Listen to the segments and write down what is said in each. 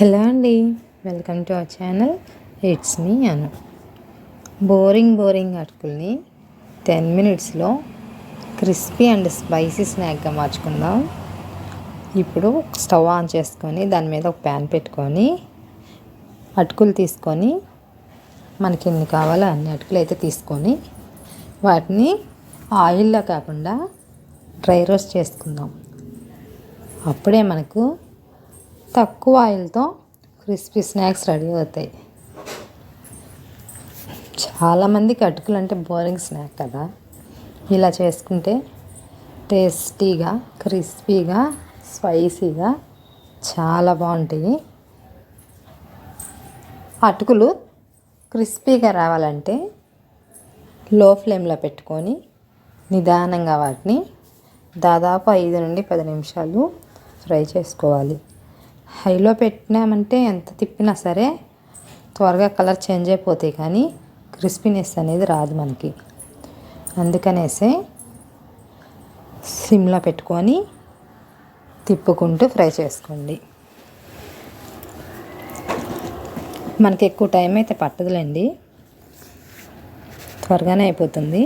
Hello అండి, welcome to our channel. It's me Anu. Boring అటుకుల్ని 10 minutesలో క్రిస్పీ అండ్ స్పైసీ స్నాక్గా మార్చుకుందాం. ఇప్పుడు స్టవ్ ఆన్ చేసుకొని దాని మీద ఒక ప్యాన్ పెట్టుకొని అటుకులు తీసుకొని మనకి ఎన్ని కావాలో అన్ని అటుకులు అయితే తీసుకొని వాటిని ఆయిల్లో కాకుండా డ్రై రోస్ట్ చేసుకుందాం. అప్పుడే మనకు తక్కువ ఆయిల్తో క్రిస్పీ స్నాక్స్ రెడీ అవుతాయి. చాలామందికి అటుకులు అంటే బోరింగ్ స్నాక్ కదా. ఇలా చేసుకుంటే టేస్టీగా, క్రిస్పీగా, స్పైసీగా చాలా బాగుంటాయి. అటుకులు క్రిస్పీగా రావాలంటే లో ఫ్లేమ్లో పెట్టుకొని నిదానంగా వాటిని దాదాపు 5 నుండి 10 నిమిషాలు ఫ్రై చేసుకోవాలి. హైలో పెట్టినామంటే ఎంత తిప్పినా సరే త్వరగా కలర్ చేంజ్ అయిపోతాయి, కానీ క్రిస్పీనెస్ అనేది రాదు మనకి. అందుకనేసే సిమ్లో పెట్టుకొని తిప్పుకుంటూ ఫ్రై చేసుకోండి. మనకి ఎక్కువ టైం అయితే పట్టదులేండి, త్వరగానే అయిపోతుంది.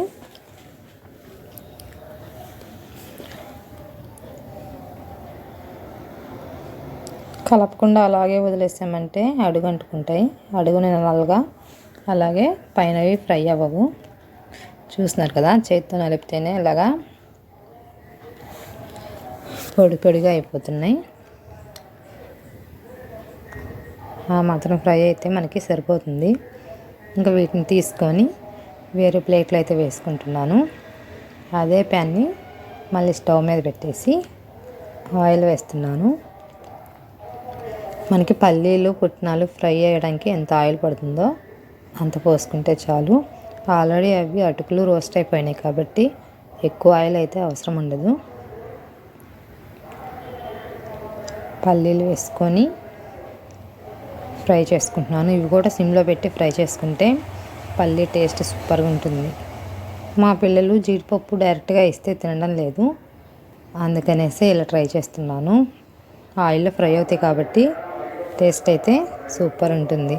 కలపకుండా అలాగే వదిలేసామంటే అడుగు అంటుకుంటాయి. అడుగుని నల్లగా, అలాగే పైనవి ఫ్రై అవ్వవు. చూస్తున్నారు కదా, చేతితో నలిపితేనే ఇలాగా పొడిగా అయిపోతున్నాయి. ఆ మాత్రం ఫ్రై అయితే మనకి సరిపోతుంది. ఇంకా వీటిని తీసుకొని వేరే ప్లేట్లో అయితే వేసుకుంటున్నాను. అదే ప్యాన్ని మళ్ళీ స్టవ్ మీద పెట్టేసి ఆయిల్ వేస్తున్నాను. మనకి పల్లీలు, పుట్నాలు ఫ్రై చేయడానికి ఎంత ఆయిల్ పడుతుందో అంత పోసుకుంటే చాలు. ఆల్రెడీ అవి అటుకులు రోస్ట్ అయిపోయినాయి కాబట్టి ఎక్కువ ఆయిల్ అయితే అవసరం ఉండదు. పల్లీలు వేసుకొని ఫ్రై చేసుకుంటున్నాను. ఇవి కూడా సిమ్లో పెట్టి ఫ్రై చేసుకుంటే పల్లీ టేస్ట్ సూపర్గా ఉంటుంది. మా పిల్లలు జీడిపప్పు డైరెక్ట్గా ఇస్తే తినడం లేదు, అందుకనేసి ఇలా ట్రై చేస్తున్నాను. ఆయిల్లో ఫ్రై అవుతాయి కాబట్టి టేస్ట్ అయితే సూపర్ ఉంటుంది.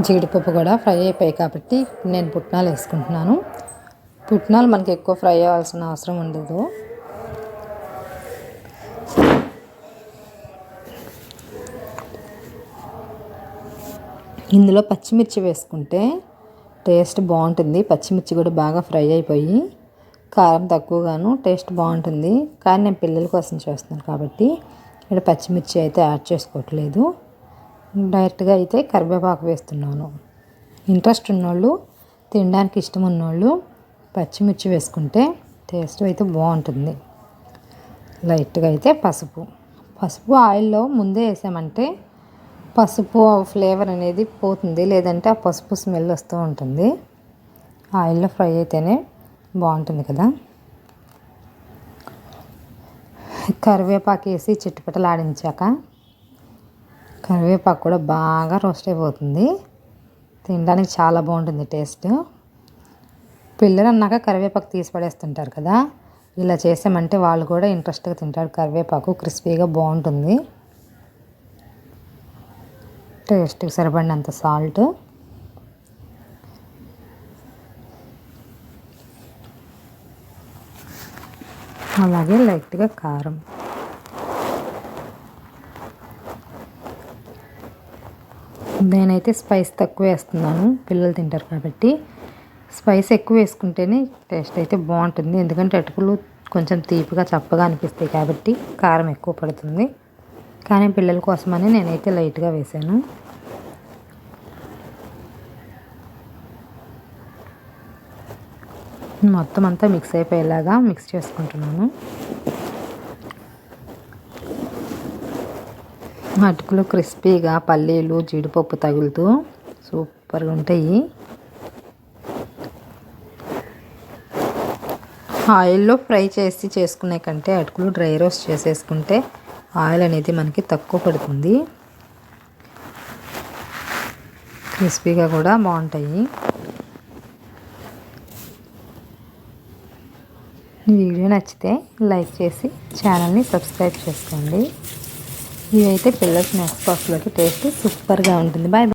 జీడిపప్పు కూడా ఫ్రై అయిపోయాయి కాబట్టి నేను పుట్నాలు వేసుకుంటున్నాను. పుట్నాలు మనకి ఎక్కువ ఫ్రై అవ్వాల్సిన అవసరం ఉండదు. ఇందులో పచ్చిమిర్చి వేసుకుంటే టేస్ట్ బాగుంటుంది. పచ్చిమిర్చి కూడా బాగా ఫ్రై అయిపోయి కారం తక్కువగాను టేస్ట్ బాగుంటుంది. కానీ నేను పిల్లల కోసం చేస్తున్నాను కాబట్టి ఇక్కడ పచ్చిమిర్చి అయితే యాడ్ చేసుకోవట్లేదు. డైరెక్ట్గా అయితే కరివేపాకు వేస్తున్నాను. ఇంట్రెస్ట్ ఉన్నోళ్ళు, తినడానికి ఇష్టం ఉన్నోళ్ళు పచ్చిమిర్చి వేసుకుంటే టేస్ట్ అయితే బాగుంటుంది. లైట్గా అయితే పసుపు ఆయిల్లో ముందే వేసామంటే పసుపు ఫ్లేవర్ అనేది పోతుంది, లేదంటే ఆ పసుపు స్మెల్ వస్తూ ఉంటుంది. ఆయిల్లో ఫ్రై అయితేనే బాగుంటుంది కదా. కరివేపాకు వేసి చిట్టుపటలాడించాక కరివేపాకు కూడా బాగా రోస్ట్ అయిపోతుంది. తినడానికి చాలా బాగుంటుంది టేస్ట్. పిల్లలు అన్నాక కరివేపాకు తీసి పడేస్తుంటారు కదా, ఇలా చేసామంటే వాళ్ళు కూడా ఇంట్రెస్ట్గా తింటారు. కరివేపాకు క్రిస్పీగా బాగుంటుంది. టేస్ట్కి సరిపడినంత సాల్ట్, అలాగే లైట్గా కారం. నేనైతే స్పైస్ తక్కువ వేస్తున్నాను, పిల్లలు తింటారు కాబట్టి. స్పైస్ ఎక్కువ వేసుకుంటేనే టేస్ట్ అయితే బాగుంటుంది. ఎందుకంటే అటుకులు కొంచెం తీపిగా, చప్పగా అనిపిస్తాయి కాబట్టి కారం ఎక్కువ పడుతుంది. కానీ పిల్లల కోసమని నేనైతే లైట్గా వేసాను. మొత్తం అంతా మిక్స్ అయిపోయేలాగా మిక్స్ చేసుకుంటున్నాను. అటుకులు క్రిస్పీగా, పల్లీలు, జీడిపప్పు తగులుతూ సూపర్గా ఉంటాయి. ఆయిల్లో ఫ్రై చేసుకునే కంటే అటుకులు డ్రై రోస్ట్ చేసేసుకుంటే ఆయిల్ అనేది మనకి తక్కువ పడుతుంది. క్రిస్పీగా కూడా బాగుంటాయి. ఈ వీడియో నచ్చితే లైక్ చేసి ఛానల్ని సబ్స్క్రైబ్ చేసుకోండి. ఇవైతే పిల్లల స్నాక్స్ బాక్స్లోకి టేస్ట్ సూపర్గా ఉంటుంది. బాయ్.